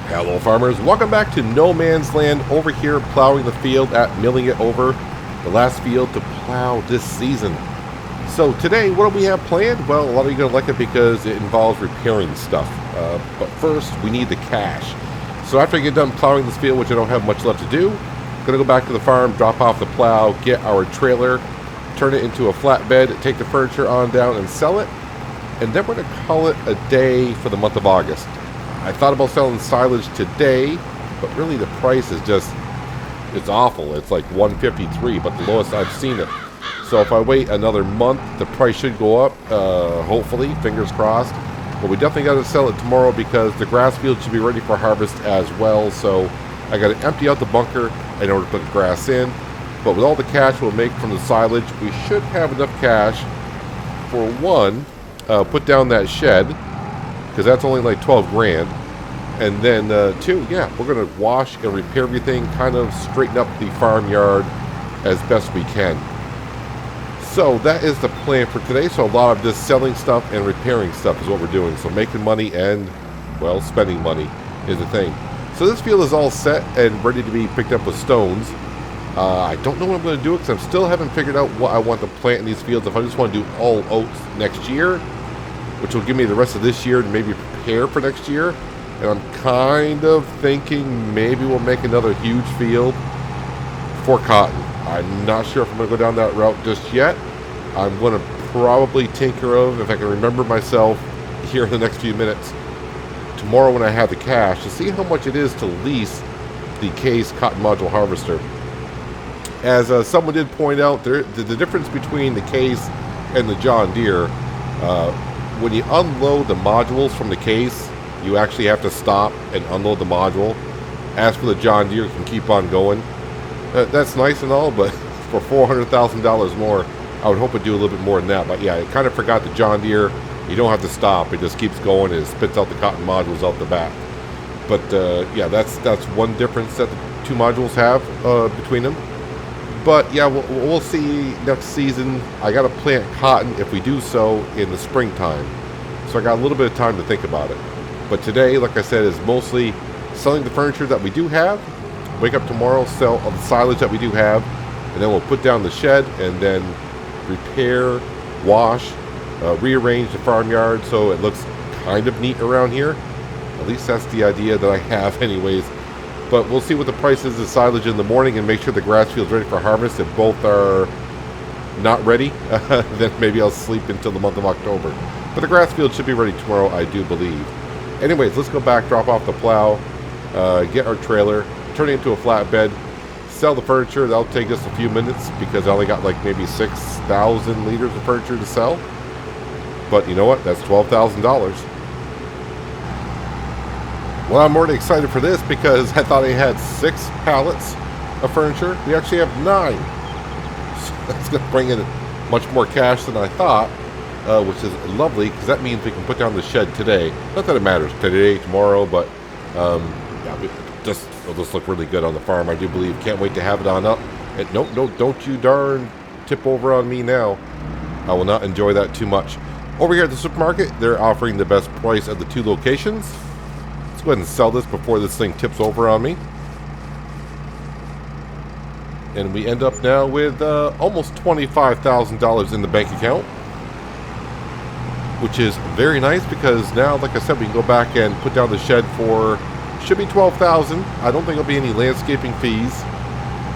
Hello farmers, welcome back to No Man's Land. Over here plowing the field at milling it over, the last field to plow this season. So today, what do we have planned? Well, a lot of you are going to like it because it involves repairing stuff. But first, we need the cash. So after I get done plowing this field, which I don't have much left to do, I'm going to go back to the farm, drop off the plow, get our trailer, turn it into a flatbed, take the furniture on down and sell it. And then we're going to call it a day for the month of August. I thought about selling silage today, but really the price is just, it's awful. It's like $153, but the lowest I've seen it. So if I wait another month, the price should go up, hopefully, fingers crossed. But we definitely got to sell it tomorrow because the grass field should be ready for harvest as well. So I got to empty out the bunker in order to put the grass in. But with all the cash we'll make from the silage, we should have enough cash for one, put down that shed, because that's only like 12 grand. And then two, yeah, we're going to wash and repair everything, kind of straighten up the farmyard as best we can. So that is the plan for today. So a lot of this selling stuff and repairing stuff is what we're doing. So making money and, well, spending money is the thing. So this field is all set and ready to be picked up with stones. I don't know what I'm going to do because I still haven't figured out what I want to plant in these fields. If I just want to do all oats next year, which will give me the rest of this year to maybe prepare for next year. And I'm kind of thinking maybe we'll make another huge field for cotton. I'm not sure if I'm going to go down that route just yet. I'm going to probably tinker of, if I can remember myself here in the next few minutes, tomorrow when I have the cash, to see how much it is to lease the Case cotton module harvester. As someone did point out, the difference between the Case and the John Deere, when you unload the modules from the Case, you actually have to stop and unload the module. As for the John Deere, you can keep on going. That's nice and all, but for $400,000 more, I would hope it'd do a little bit more than that. But yeah, I kind of forgot the John Deere. You don't have to stop. It just keeps going and it spits out the cotton modules out the back. But yeah, that's one difference that the two modules have between them. But yeah, we'll see next season. I got to plant cotton if we do so in the springtime. So I got a little bit of time to think about it. But today, like I said, is mostly selling the furniture that we do have. Wake up tomorrow, sell all the silage that we do have, and then we'll put down the shed and then repair, wash, rearrange the farmyard so it looks kind of neat around here. At least that's the idea that I have anyways. But we'll see what the price is of silage in the morning and make sure the grass field's ready for harvest. If both are not ready, then maybe I'll sleep until the month of October. But the grass field should be ready tomorrow, I do believe. Anyways, let's go back, drop off the plow, get our trailer, turn it into a flatbed, sell the furniture. That'll take us a few minutes because I only got like maybe 6,000 liters of furniture to sell. But you know what? That's $12,000. Well, I'm already excited for this because I thought I had 6 pallets of furniture. We actually have 9. So that's going to bring in much more cash than I thought. Which is lovely because that means we can put down the shed today. Not that it matters today, tomorrow, but yeah, it'll just look really good on the farm. I do believe. Can't wait to have it on up. And no, don't you darn tip over on me now. I will not enjoy that too much. Over here at the supermarket, they're offering the best price at the 2 locations. Let's go ahead and sell this before this thing tips over on me. And we end up now with almost $25,000 in the bank account, which is very nice because now, like I said, we can go back and put down the shed for, should be $12,000. I don't think there'll be any landscaping fees.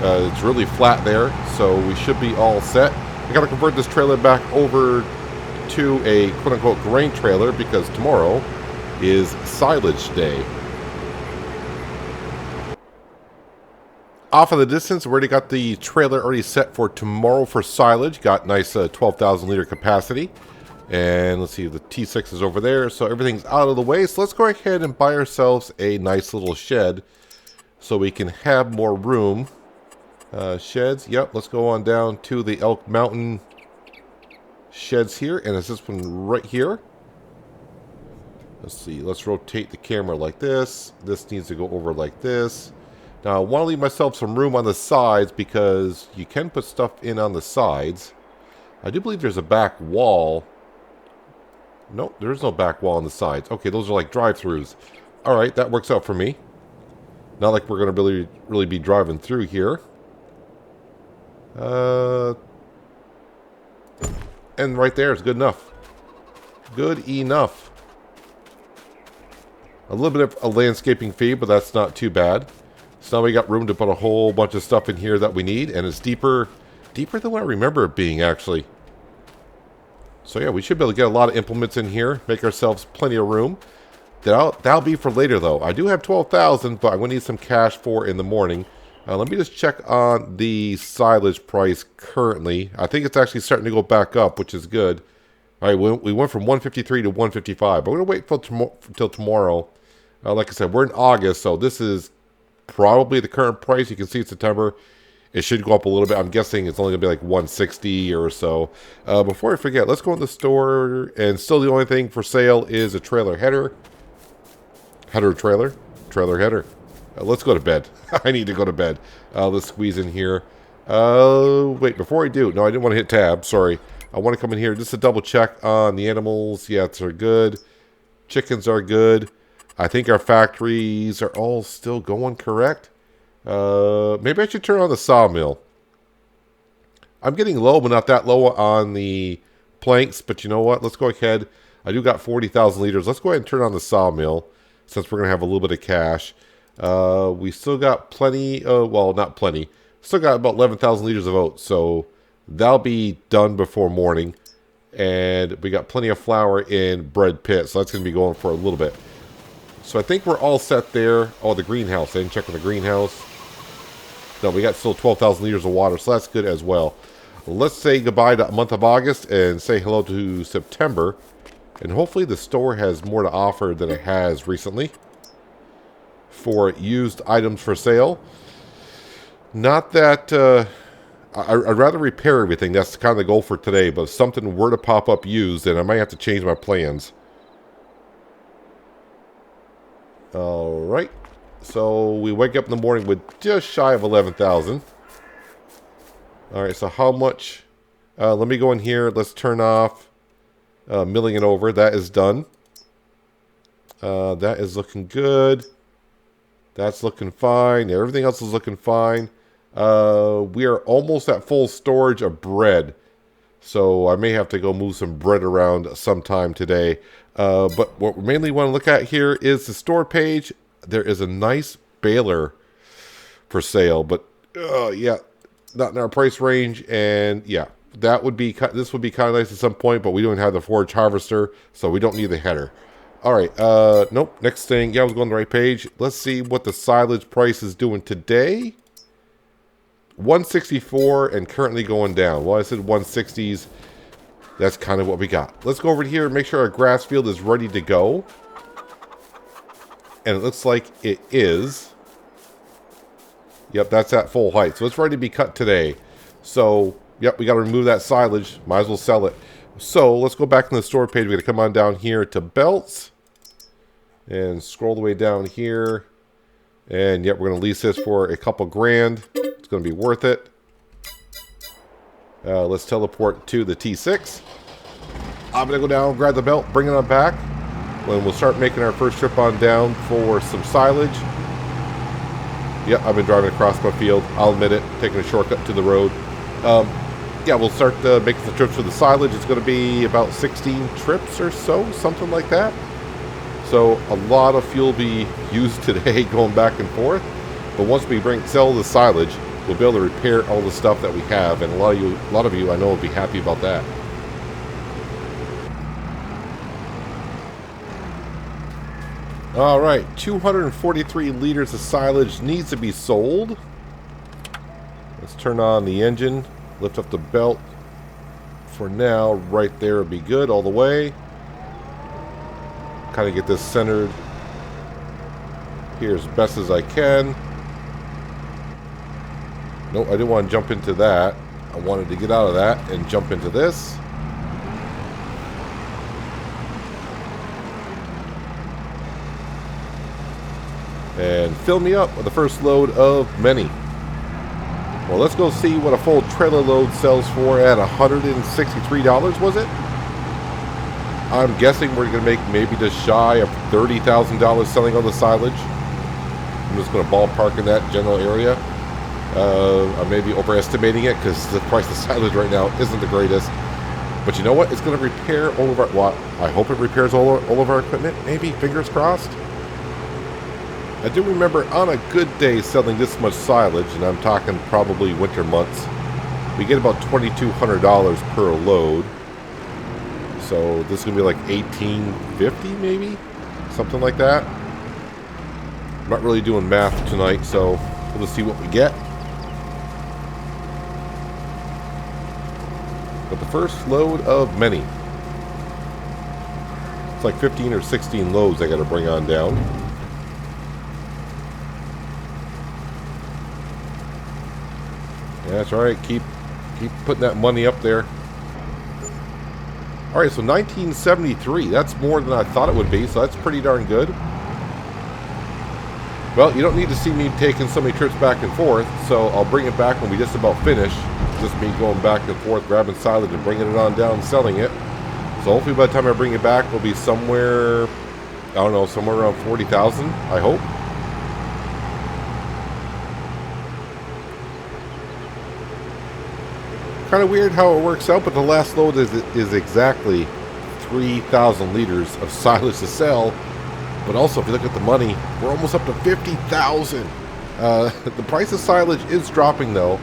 It's really flat there, so we should be all set. I got to convert this trailer back over to a quote-unquote grain trailer because tomorrow is silage day. Off in the distance, we already got the trailer already set for tomorrow for silage. Got nice 12,000 liter capacity. And let's see, the T6 is over there, so everything's out of the way. So let's go ahead and buy ourselves a nice little shed so we can have more room. Sheds, yep, let's go on down to the Elk Mountain sheds here. And it's this one right here. Let's see, let's rotate the camera like this. This needs to go over like this. Now, I want to leave myself some room on the sides because you can put stuff in on the sides. I do believe there's a back wall. Nope, there's no back wall on the sides. Okay, those are like drive-throughs. All right, that works out for me. Not like we're going to really be driving through here. And right there is good enough. Good enough. A little bit of a landscaping fee, but that's not too bad. So now we got room to put a whole bunch of stuff in here that we need, and it's deeper than what I remember it being, actually. So yeah, we should be able to get a lot of implements in here, make ourselves plenty of room. That'll be for later, though. I do have 12,000, but I'm going to need some cash for in the morning. Let me just check on the silage price currently. I think it's actually starting to go back up, which is good. All right, we went from 153 to 155, but we're going to wait until tomorrow. Like I said, we're in August, so this is probably the current price. You can see it's September. It should go up a little bit. I'm guessing it's only going to be like 160 or so. Before I forget, let's go in the store, and still the only thing for sale is a trailer header. Trailer header. Let's go to bed. I need to go to bed. Let's squeeze in here. Wait, before I do, no, I didn't want to hit tab. Sorry. I want to come in here just to double check on the animals. Yeah, they're good. Chickens are good. I think our factories are all still going correct. Maybe I should turn on the sawmill. I'm getting low, but not that low on the planks. But you know what? Let's go ahead. I do got 40,000 liters. Let's go ahead and turn on the sawmill since we're going to have a little bit of cash. We still got plenty. Well, not plenty. Still got about 11,000 liters of oats. So that'll be done before morning. And we got plenty of flour in bread pit. So that's going to be going for a little bit. So I think we're all set there. Oh, the greenhouse. I didn't check on the greenhouse. No, we got still 12,000 liters of water. So that's good as well. Let's say goodbye to the month of August and say hello to September. And hopefully the store has more to offer than it has recently for used items for sale. Not that I'd rather repair everything. That's kind of the goal for today. But if something were to pop up used, then I might have to change my plans. All right. So we wake up in the morning with just shy of 11,000. All right. So how much? Let me go in here. Let's turn off milling it over. That is done. That is looking good. That's looking fine. Everything else is looking fine. We are almost at full storage of bread. So I may have to go move some bread around sometime today. But what we mainly want to look at here is the store page. There is a nice baler for sale. But yeah, not in our price range. And yeah, this would be kind of nice at some point. But we don't have the forage harvester. So we don't need the header. All right. Nope. Next thing. Yeah, I was going the right page. Let's see what the silage price is doing today. 164 and currently going down. Well, I said 160s. That's kind of what we got. Let's go over here and make sure our grass field is ready to go. And it looks like it is. Yep, that's at full height. So it's ready to be cut today. So, yep, we got to remove that silage. Might as well sell it. So, let's go back to the store page. We're going to come on down here to belts. And scroll the way down here. And, yep, we're going to lease this for a couple grand. It's going to be worth it. Let's teleport to the T6. I'm going to go down, grab the belt, bring it on back. When we'll start making our first trip on down for some silage. Yep, I've been driving across my field. I'll admit it, taking a shortcut to the road. Yeah, we'll start making the trips for the silage. It's going to be about 16 trips or so, something like that. So a lot of fuel will be used today going back and forth. But once we sell the silage, we'll be able to repair all the stuff that we have. And a lot of you I know will be happy about that. All right, 243 liters of silage needs to be sold. Let's turn on the engine, lift up the belt. For now, right there would be good all the way. Kind of get this centered here as best as I can. Nope, I didn't want to jump into that. I wanted to get out of that and jump into this. And fill me up with the first load of many. Well, let's go see what a full trailer load sells for at $163, was it? I'm guessing we're going to make maybe just shy of $30,000 selling all the silage. I'm just going to ballpark in that general area. I may be overestimating it because the price of silage right now isn't the greatest. But you know what? It's going to repair all of our... Well, I hope it repairs all of our equipment. Maybe. Fingers crossed. I do remember on a good day selling this much silage, and I'm talking probably winter months, we get about $2,200 per load. So this is going to be like $1,850 maybe? Something like that. I'm not really doing math tonight, so we'll just see what we get. But the first load of many. It's like 15 or 16 loads I got to bring on down. Yeah, that's alright. Keep putting that money up there. Alright, so 1973. That's more than I thought it would be, so that's pretty darn good. Well, you don't need to see me taking so many trips back and forth, so I'll bring it back when we just about finish. Just me going back and forth, grabbing silage and bringing it on down and selling it. So hopefully by the time I bring it back, we'll be somewhere, I don't know, somewhere around 40,000, I hope. Kind of weird how it works out, but the last load is exactly 3,000 liters of silage to sell. But also, if you look at the money, we're almost up to 50,000. The price of silage is dropping, though.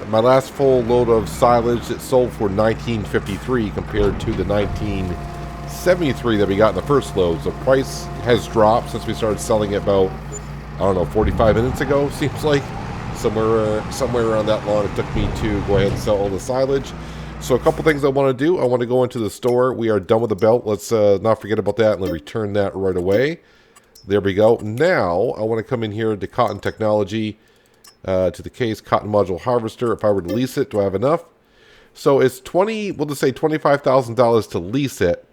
My last full load of silage, it sold for $19.53 compared to the $19.73 that we got in the first load. So price has dropped since we started selling it about, I don't know, 45 minutes ago, seems like. Somewhere around that long it took me to go ahead and sell all the silage. So a couple things I want to do. I want to go into the store. We are done with the belt. Let's not forget about that and return that right away. There we go. Now I want to come in here to Cotton Technology, to the case cotton module harvester. If I were to lease it, do I have enough? So it's we'll just say $25,000 to lease it.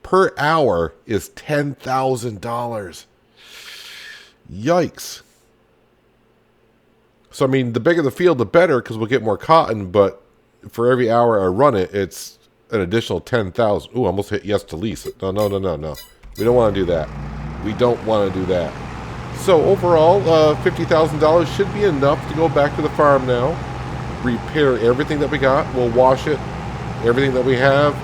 Per hour is $10,000. Yikes. So I mean, the bigger the field, the better, because we'll get more cotton. But for every hour I run it, it's an additional $10,000. Ooh, I almost hit yes to lease it. No. We don't want to do that. We don't want to do that. So overall, $50,000 should be enough to go back to the farm now, repair everything that we got. We'll wash it, everything that we have.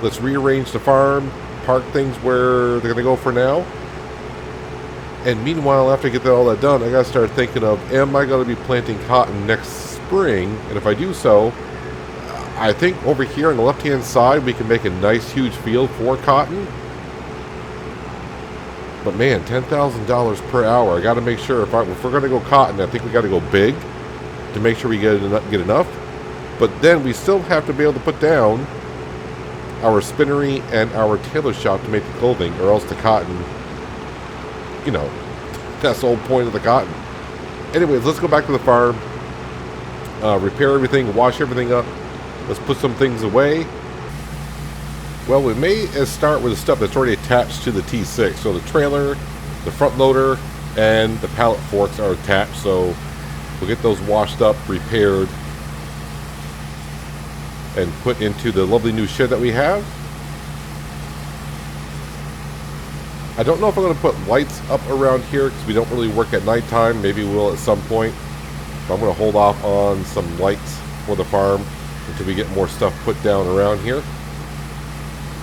Let's rearrange the farm, park things where they're going to go for now. And meanwhile, after I get all that done, I got to start thinking of, am I going to be planting cotton next spring? And if I do so, I think over here on the left-hand side, we can make a nice, huge field for cotton. But man, $10,000 per hour. I got to make sure if we're going to go cotton, I think we got to go big to make sure we get enough. But then we still have to be able to put down our spinnery and our tailor shop to make the clothing, or else the cotton, you know, that's the whole point of the cotton. Anyways, let's go back to the farm, repair everything, wash everything up. Let's put some things away. Well, we may start with the stuff that's already attached to the T6. So the trailer, the front loader, and the pallet forks are attached. So we'll get those washed up, repaired, and put into the lovely new shed that we have. I don't know if I'm going to put lights up around here because we don't really work at nighttime. Maybe we will at some point. But I'm going to hold off on some lights for the farm until we get more stuff put down around here.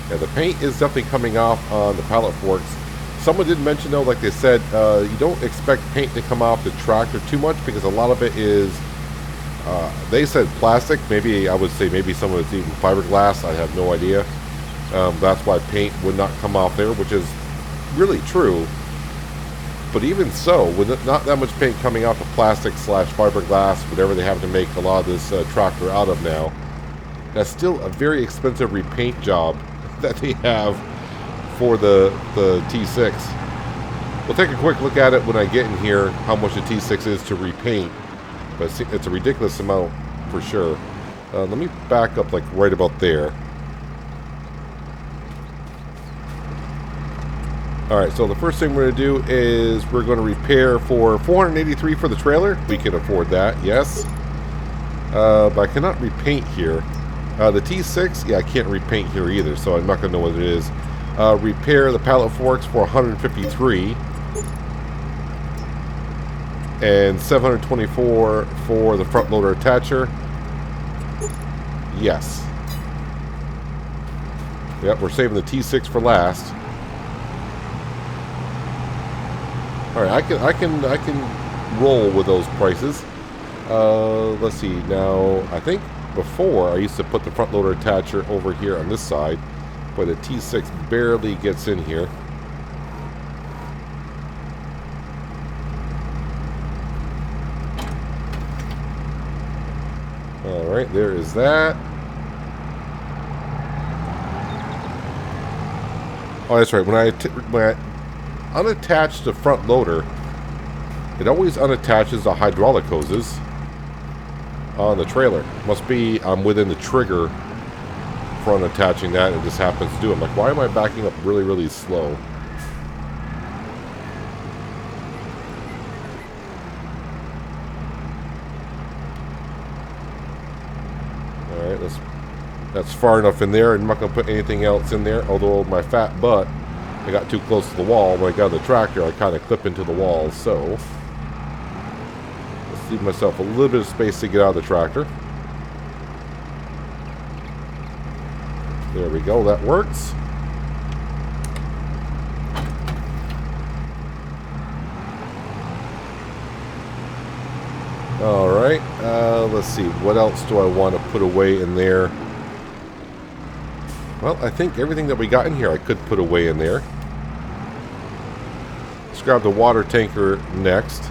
Yeah, the paint is definitely coming off on the pallet forks. Someone did mention, though, like they said, you don't expect paint to come off the tractor too much because a lot of it is, they said plastic. Maybe I would say maybe some of it's even fiberglass. I have no idea. That's why paint would not come off there, which is really true. But even so, with not that much paint coming off of plastic / fiberglass, whatever they have to make a lot of this tractor out of now, that's still a very expensive repaint job that they have for the T6. We'll take a quick look at it when I get in here, how much the T6 is to repaint. But it's a ridiculous amount for sure. Let me back up like right about there. Alright, so the first thing we're going to do is we're going to repair for $483 for the trailer. We can afford that, yes. But I cannot repaint here. The T6, yeah, I can't repaint here either, so I'm not going to know what it is. Repair the pallet forks for 153. And 724 for the front loader attacher. Yes. Yep, we're saving the T6 for last. All right, I can roll with those prices. Let's see. Now, I think before I used to put the front loader attacher over here on this side, but the T6 barely gets in here. All right, there is that. Oh, that's right. When I unattach the front loader, it always unattaches the hydraulic hoses on the trailer. Must be I'm within the trigger for unattaching that, and it just happens to do it. I'm like, why am I backing up really, really slow? Alright, that's far enough in there. I'm not going to put anything else in there, although my fat butt, I got too close to the wall. When I got the tractor, I kind of clip into the wall, so let's leave myself a little bit of space to get out of the tractor. There we go, that works. Alright, let's see, what else do I want to put away in there? Well, I think everything that we got in here I could put away in there. Let's grab the water tanker next.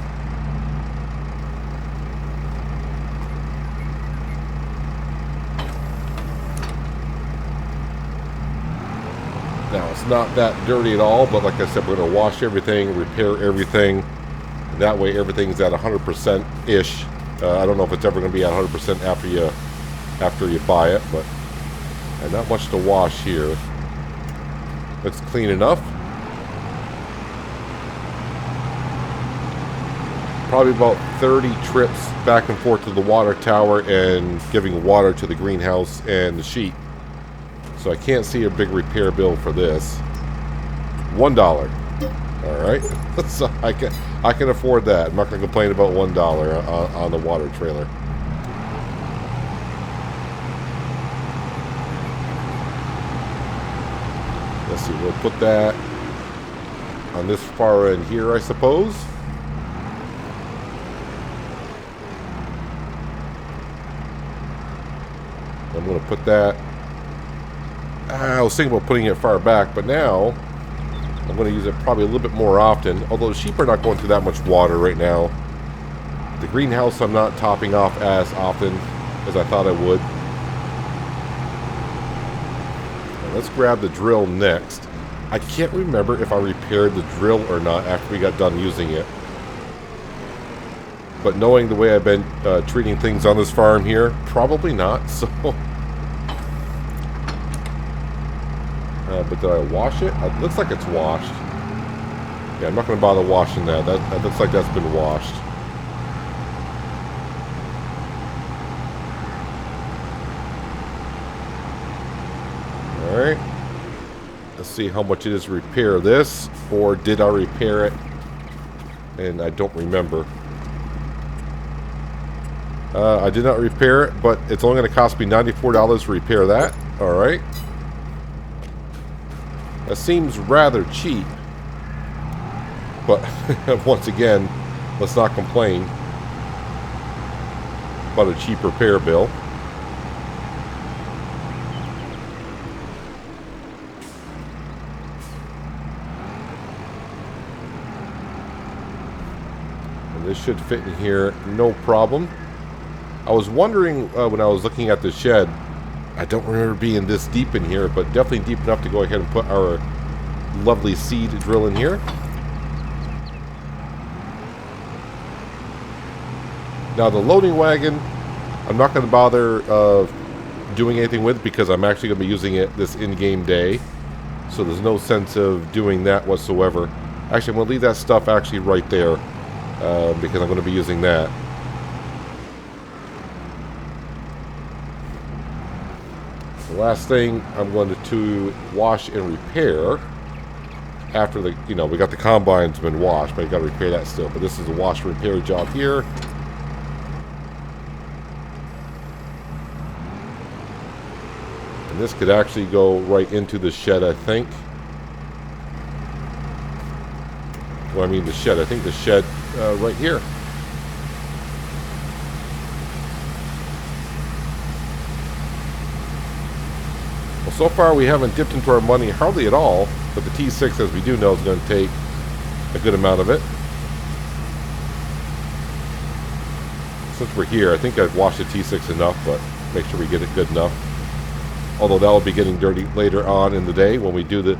Now, it's not that dirty at all, but like I said, we're going to wash everything, repair everything. That way everything's at 100%-ish. I don't know if it's ever going to be at 100% after you buy it, but not much to wash here. Looks clean enough. Probably about 30 trips back and forth to the water tower and giving water to the greenhouse and the sheep. So I can't see a big repair bill for this. $1. Alright, so I can afford that. I'm not going to complain about $1 on the water trailer. Let's see, we'll put that on this far end here, I suppose. I'm going to put that... I was thinking about putting it far back, but now I'm going to use it probably a little bit more often, although the sheep are not going through that much water right now. The greenhouse I'm not topping off as often as I thought I would. Now let's grab the drill next. I can't remember if I repaired the drill or not after we got done using it. But knowing the way I've been treating things on this farm here, probably not, so... but did I wash it? It looks like it's washed. Yeah, I'm not going to bother washing that. That looks like that's been washed. Alright. Let's see how much it is to repair this. Or did I repair it? And I don't remember. I did not repair it, but it's only going to cost me $94 to repair that. Alright. That seems rather cheap, but once again, let's not complain about a cheap repair bill. And this should fit in here, no problem. I was wondering when I was looking at the shed, I don't remember being this deep in here, but definitely deep enough to go ahead and put our lovely seed drill in here. Now the loading wagon, I'm not going to bother doing anything with because I'm actually going to be using it this in-game day. So there's no sense of doing that whatsoever. Actually, I'm going to leave that stuff actually right there because I'm going to be using that. The last thing I'm going to wash and repair after the, we got the combine's been washed, but you got to repair that still. But this is a wash and repair job here. And this could actually go right into the shed, I think. Well, I mean the shed. I think the shed right here. Well, so far we haven't dipped into our money hardly at all, but the T6, as we do know, is going to take a good amount of it. Since we're here, I think I've washed the T6 enough, but make sure we get it good enough. Although that will be getting dirty later on in the day when we do the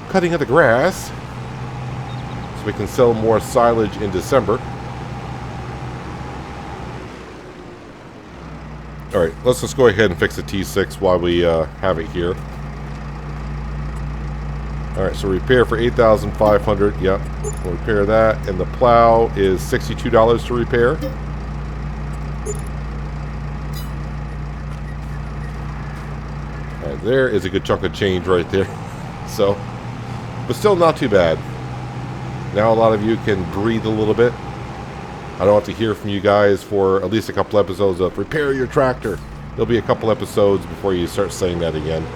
cutting of the grass. So we can sell more silage in December. Alright, let's just go ahead and fix the T6 while we have it here. Alright, so repair for $8,500. Yep, we'll repair that. And the plow is $62 to repair. Alright, there is a good chunk of change right there. So, but still not too bad. Now a lot of you can breathe a little bit. I don't have to hear from you guys for at least a couple episodes of repair your tractor. There'll be a couple episodes before you start saying that again.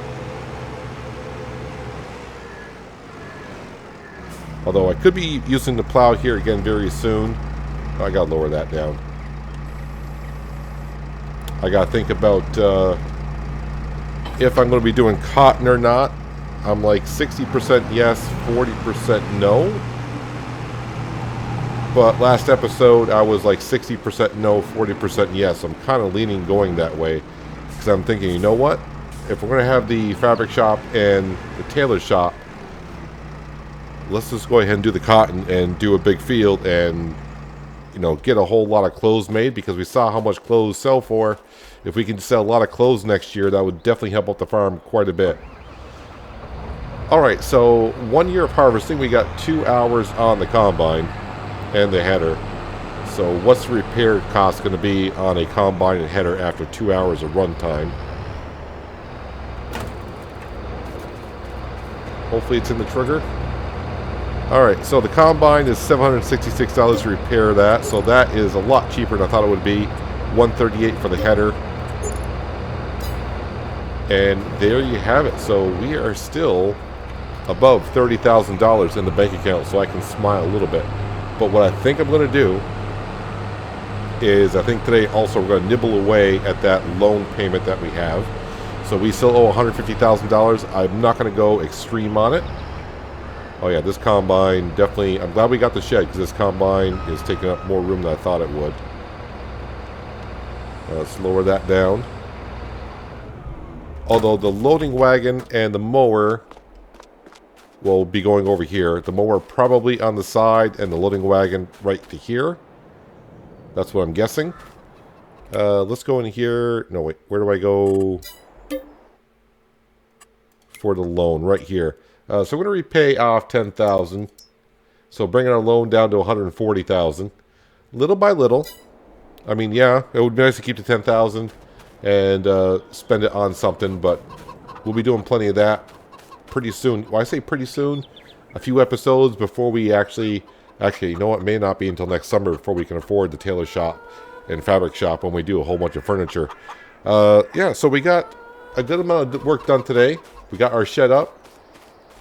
Although I could be using the plow here again very soon. I gotta lower that down. I gotta think about if I'm going to be doing cotton or not. I'm like 60% yes, 40% no. But last episode, I was like 60% no, 40% yes. I'm kind of leaning going that way. Because I'm thinking, you know what? If we're going to have the fabric shop and the tailor shop, let's just go ahead and do the cotton and do a big field and, get a whole lot of clothes made. Because we saw how much clothes sell for. If we can sell a lot of clothes next year, that would definitely help out the farm quite a bit. Alright, so 1 year of harvesting, we got 2 hours on the combine and the header. So what's the repair cost going to be on a combine and header after 2 hours of runtime? Hopefully it's in the trigger. Alright, so the combine is $766 to repair that. So that is a lot cheaper than I thought it would be. $138 for the header. And there you have it. So we are still above $30,000 in the bank account, so I can smile a little bit. But what I think I'm going to do is I think today also we're going to nibble away at that loan payment that we have. So we still owe $150,000. I'm not going to go extreme on it. Oh yeah, this combine definitely, I'm glad we got the shed because this combine is taking up more room than I thought it would. Let's lower that down. Although the loading wagon and the mower will be going over here. The mower probably on the side and the loading wagon right to here. That's what I'm guessing. Let's go in here. No, wait. Where do I go for the loan? Right here. So we're going to repay off $10,000. So bringing our loan down to $140,000. Little by little. I mean, yeah, it would be nice to keep the $10,000 and spend it on something, but we'll be doing plenty of that pretty soon. Well, I say pretty soon, a few episodes before we actually, you know what, it may not be until next summer before we can afford the tailor shop and fabric shop when we do a whole bunch of furniture. Yeah, so we got a good amount of work done today. We got our shed up.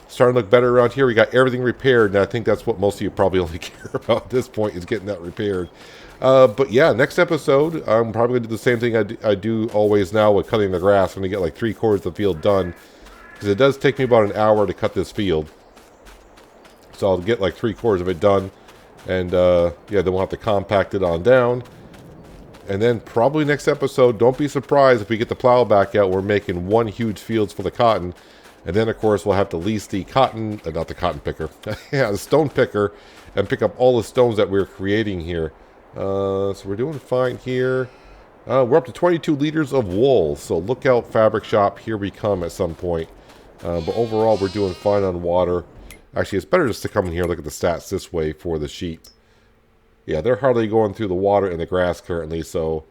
Starting to look better around here. We got everything repaired, and I think that's what most of you probably only care about at this point is getting that repaired. But yeah, next episode, I'm probably going to do the same thing I do always now with cutting the grass. I'm going to get like 3/4 of the field done. Because it does take me about an hour to cut this field. So I'll get like 3/4 of it done. And yeah, then we'll have to compact it on down. And then probably next episode, don't be surprised if we get the plow back out. We're making one huge field full of cotton. And then, of course, we'll have to lease the cotton, not the cotton picker. Yeah, the stone picker. And pick up all the stones that we're creating here. So we're doing fine here. We're up to 22 liters of wool. So look out, fabric shop. Here we come at some point. But overall, we're doing fine on water. Actually, it's better just to come in here and look at the stats this way for the sheep. Yeah, they're hardly going through the water and the grass currently. So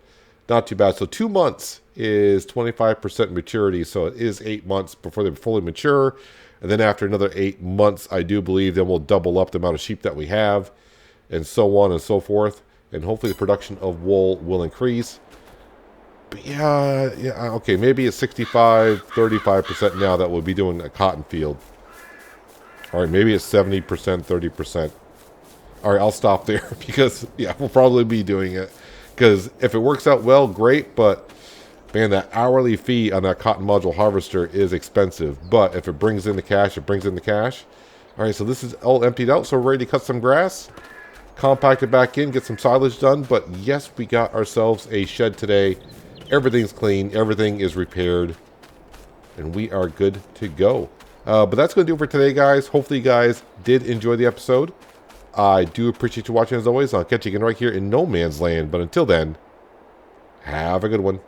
Not too bad. So 2 months is 25% maturity. So it is 8 months before they're fully mature. And then after another 8 months, I do believe then we'll double up the amount of sheep that we have, and so on and so forth. And hopefully the production of wool will increase. But yeah, okay, maybe it's 65, 35% now that we'll be doing a cotton field. All right, maybe it's 70%, 30%. All right, I'll stop there because, yeah, we'll probably be doing it. Because if it works out well, great, but, man, that hourly fee on that cotton module harvester is expensive. But if it brings in the cash, it brings in the cash. All right, so this is all emptied out, so we're ready to cut some grass, compact it back in, get some silage done. But, yes, we got ourselves a shed today. Everything's clean, everything is repaired, and we are good to go. But that's going to do it for today, guys. Hopefully you guys did enjoy the episode. I do appreciate you watching as always. I'll catch you again right here in No Man's Land. But until then, have a good one.